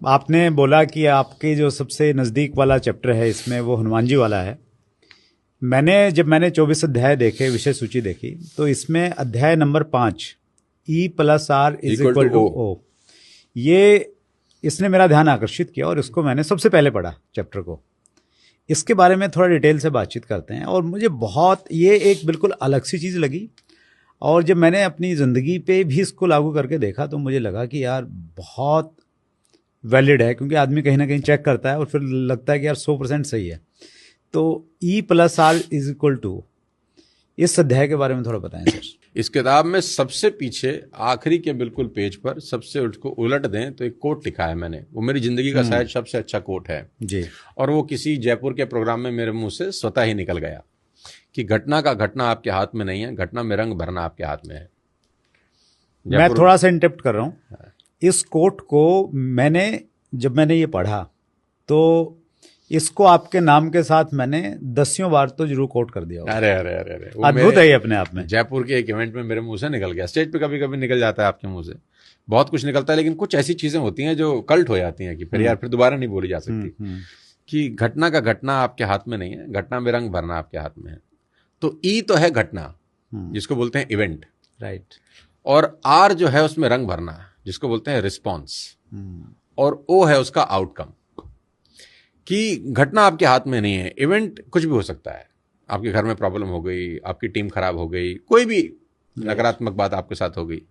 आपने बोला कि आपके जो सबसे नज़दीक वाला चैप्टर है इसमें वो हनुमान जी वाला है। जब मैंने 24 अध्याय देखे, विषय सूची देखी, तो इसमें अध्याय नंबर 5 E+R = O, ये इसने मेरा ध्यान आकर्षित किया और इसको मैंने सबसे पहले पढ़ा चैप्टर को। इसके बारे में थोड़ा डिटेल से बातचीत करते हैं। और मुझे बहुत ये एक बिल्कुल अलग सी चीज़ लगी, और जब मैंने अपनी ज़िंदगी पे भी इसको लागू करके देखा तो मुझे लगा कि यार बहुत वैलिड है, क्योंकि आदमी कहीं ना कहीं चेक करता है और फिर लगता है कि यार 100% सही है। तो E+R = इस अध्याय के बारे में थोड़ा बताएं सर। इस किताब में सबसे पीछे आखिरी के बिल्कुल पेज पर सबसे उसको उलट दें तो एक कोट लिखा है मैंने, वो मेरी जिंदगी का शायद सबसे अच्छा कोट है जी। और वो किसी जयपुर के प्रोग्राम में मेरे मुंह से स्वतः ही निकल गया कि घटना का घटना आपके हाथ में नहीं है, घटना में रंग भरना आपके हाथ में है। मैं थोड़ा सा इंटरप्ट कर रहा हूँ। इस कोट को जब मैंने ये पढ़ा तो इसको आपके नाम के साथ मैंने 10 बार तो जरूर कोट कर दिया। अरे अरे अरे अरे, अद्भुत है ये अपने आप में। जयपुर के एक इवेंट में मेरे मुंह से निकल गया। स्टेज पे कभी कभी निकल जाता है, आपके मुंह से बहुत कुछ निकलता है, लेकिन कुछ ऐसी चीजें होती हैं जो कल्ट हो जाती हैं कि फिर यार फिर दोबारा नहीं बोली जा सकती। कि घटना का घटना आपके हाथ में नहीं है, घटना में रंग भरना आपके हाथ में है। तो ई तो है घटना, जिसको बोलते हैं इवेंट, राइट। और आर जो है उसमें रंग भरना, जिसको बोलते हैं रिस्पॉन्स, और ओ है उसका आउटकम। कि घटना आपके हाथ में नहीं है, इवेंट कुछ भी हो सकता है। आपके घर में प्रॉब्लम हो गई, आपकी टीम खराब हो गई, कोई भी नकारात्मक बात आपके साथ हो गई,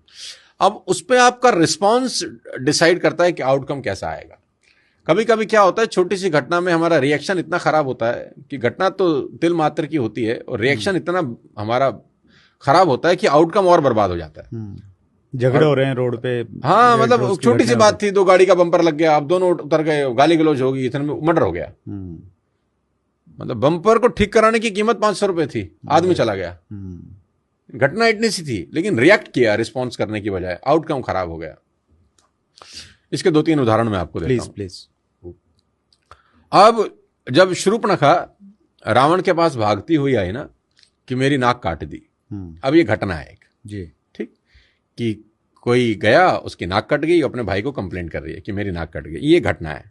अब उस पर आपका रिस्पॉन्स डिसाइड करता है कि आउटकम कैसा आएगा। कभी कभी क्या होता है, छोटी सी घटना में हमारा रिएक्शन इतना खराब होता है कि घटना तो तिल मात्र की होती है और रिएक्शन इतना हमारा खराब होता है कि आउटकम और बर्बाद हो जाता है। झगड़े हो रहे हैं रोड पे, हाँ, मतलब छोटी सी बात थी, 2 गाड़ी का बम्पर लग गया, अब दोनों उतर गए, गाली गलौज होगी, इतने में मर्डर हो गया। मतलब बम्पर को ठीक कराने की कीमत 500 रुपए थी, आदमी चला गया। घटना इतनी सी थी, लेकिन रिएक्ट किया रिस्पॉन्स करने की बजाय, आउटकम खराब हो गया। इसके 2-3 उदाहरण मैं आपको देता हूं। प्लीज। अब जब शूर्पणखा रावण के पास भागती हुई आई ना कि मेरी नाक काट दी, अब ये घटना है एक जी, ठीक, कि कोई गया, उसकी नाक कट गई, अपने भाई को कंप्लेंट कर रही है कि मेरी नाक कट गई, ये घटना है।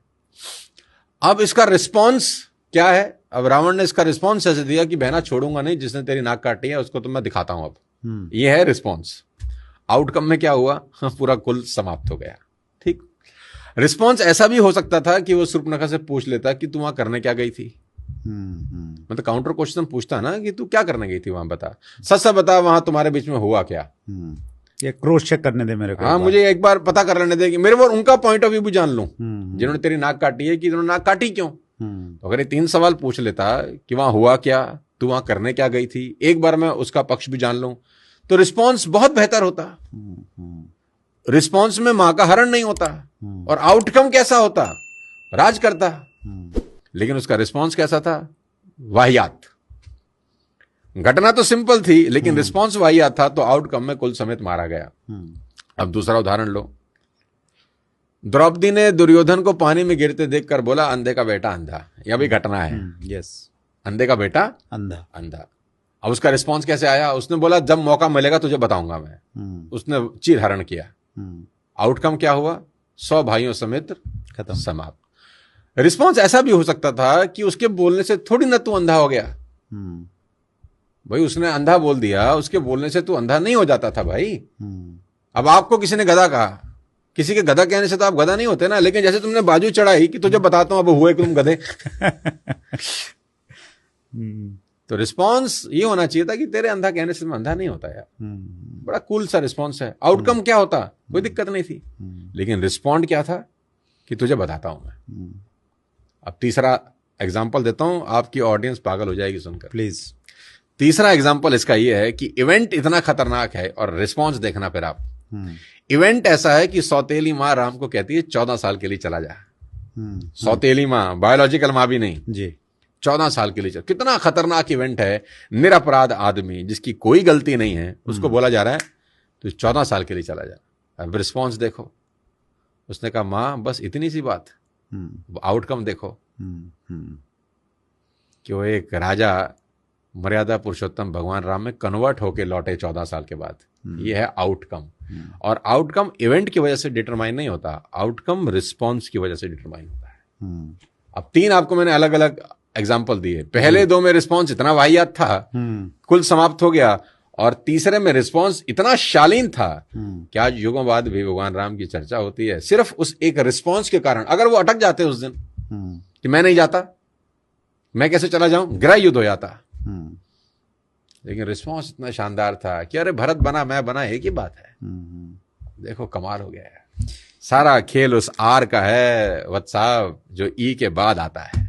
अब इसका रिस्पॉन्स क्या है? अब रावण ने इसका रिस्पॉन्स ऐसे दिया कि बहना छोड़ूंगा नहीं, जिसने तेरी नाक काटी है उसको तो मैं दिखाता हूं अब। ये है रिस्पॉन्स। आउटकम में क्या हुआ? पूरा कुल समाप्त हो गया। ठीक, रिस्पॉन्स ऐसा भी हो सकता था कि वो शूर्पणखा से पूछ लेता कि तू वहां करने क्या गई थी। मतलब काउंटर क्वेश्चन पूछता ना कि तू क्या करने गई थी वहां, बता, सच सच बता, वहां तुम्हारे बीच में हुआ क्या। ये क्रॉस चेक करने दे मेरे को। हाँ, मुझे एक बार पता कर लेने दे कि मेरे वो उनका पॉइंट ऑफ व्यू भी जान लूं, जिन्होंने तेरी नाक काटी है, कि इन्होंने नाक काटी क्यों। तो अगर ये 3 सवाल पूछ लेता कि वहां हुआ क्या, तू वहां करने क्या गई थी, एक बार मैं उसका पक्ष भी जान लूं, तो रिस्पॉन्स बहुत बेहतर होता। रिस्पॉन्स में मां का हरण नहीं होता, और आउटकम कैसा होता? राज करता। लेकिन उसका रिस्पॉन्स कैसा था? वाहियात। घटना तो सिंपल थी, लेकिन रिस्पॉन्स वाहियात था, तो आउटकम में कुल समेत मारा गया। अब दूसरा उदाहरण लो। द्रौपदी ने दुर्योधन को पानी में गिरते देखकर बोला, अंधे का बेटा अंधा। यह भी घटना है। यस, अंधे का बेटा अंधा। अंधा। अब उसका रिस्पॉन्स कैसे आया? उसने बोला, जब मौका मिलेगा तुझे बताऊंगा मैं। उसने चीर हरण किया। आउटकम क्या हुआ? 100 भाइयों समेत खत्म, समाप्त। रिस्पॉन्स ऐसा भी हो सकता था कि उसके बोलने से थोड़ी ना तू अंधा हो गया। भाई, उसने अंधा बोल दिया, उसके बोलने से तू अंधा नहीं हो जाता था भाई। अब आपको किसी ने गधा कहा, किसी के गधा कहने से तो आप गधा नहीं होते ना, लेकिन जैसे तुमने बाजू चढ़ाई कि तुझे बताता हूं अब हुए कि तुम गधे। तो रिस्पॉन्स ये होना चाहिए था कि तेरे अंधा कहने से मैं अंधा नहीं होता यार। बड़ा कूल सा रिस्पॉन्स है। आउटकम क्या होता? कोई दिक्कत नहीं थी, लेकिन रिस्पॉन्ड क्या था कि तुझे बताता हूं मैं। अब तीसरा एग्जाम्पल देता हूं, आपकी ऑडियंस पागल हो जाएगी सुनकर, प्लीज। तीसरा एग्जाम्पल इसका यह है कि इवेंट इतना खतरनाक है, और रिस्पॉन्स देखना फिर आप। इवेंट ऐसा है कि सौतेली माँ राम को कहती है 14 साल के लिए चला जा। सौतेली माँ, बायोलॉजिकल माँ भी नहीं जी, 14 साल के लिए चल। कितना खतरनाक इवेंट है। निरपराध आदमी जिसकी कोई गलती नहीं है, उसको बोला जा रहा है तो 14 साल के लिए चला जा। अब रिस्पॉन्स देखो। उसने कहा, माँ बस इतनी सी बात। आउटकम देखो कि वो एक राजा मर्यादा पुरुषोत्तम भगवान राम में कन्वर्ट होके लौटे 14 साल के बाद। ये है आउटकम। और आउटकम इवेंट की वजह से डिटरमाइन नहीं होता, आउटकम रिस्पॉन्स की वजह से डिटरमाइन होता है। अब 3 आपको मैंने अलग अलग एग्जाम्पल दिए। पहले 2 में रिस्पॉन्स इतना वाहियात था, कुल समाप्त हो गया, और तीसरे में रिस्पॉन्स इतना शालीन था कि आज युगों बाद भी भगवान राम की चर्चा होती है सिर्फ उस एक रिस्पॉन्स के कारण। अगर वो अटक जाते उस दिन कि मैं नहीं जाता, मैं कैसे चला जाऊं, गृह युद्ध हो जाता। लेकिन रिस्पॉन्स इतना शानदार था कि अरे भरत बना मैं बना एक ही बात है। देखो कमाल हो गया है। सारा खेल उस आर का है वत्स साहब, जो ई के बाद आता है।